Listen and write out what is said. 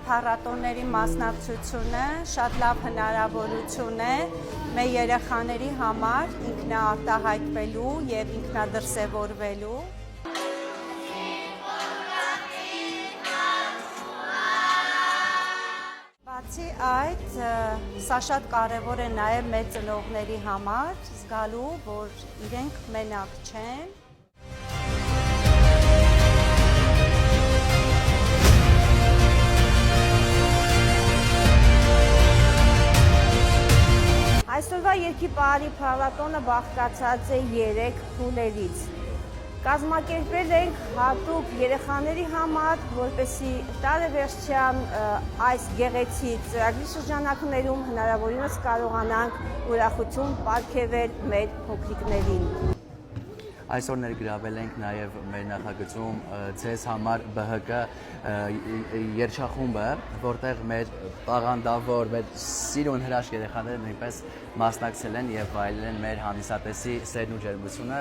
փառատոների մասնակցությունը շատ լավ հնարավորություն է մեր երեխաների համար ինքնաարտահայտվելու եւ ինքնադրսևորվելու։ Բացի այդ, սա շատ կարևոր է նաեւ մեր ծնողների համար, զգալու, որ իրենք մենակ չեն։ Այսօրվա երգի պարի փառատոնը բաղկացած է 3 փուլերից։ Կազմակերպել ենք հատուկ երեխաների համար, որպեսզի տարեվերջյան այս գեղեցիկ ծրագրի շրջանակներում հնարավորինս կարողանանք ուրախություն պարգևել մեր փոքրիկներին։ Այսօր ներգրավել ենք նաև մեր նախագծում ձեզ համար ԲՀԿ երգչախումբը, որտեղ մեր տաղանդավոր, մեր սիրուն հրաշք երեխաները նույնպես մասնակցել են եւ վայելել են մեր հանդիսատեսի սերն ու ջերմությունը։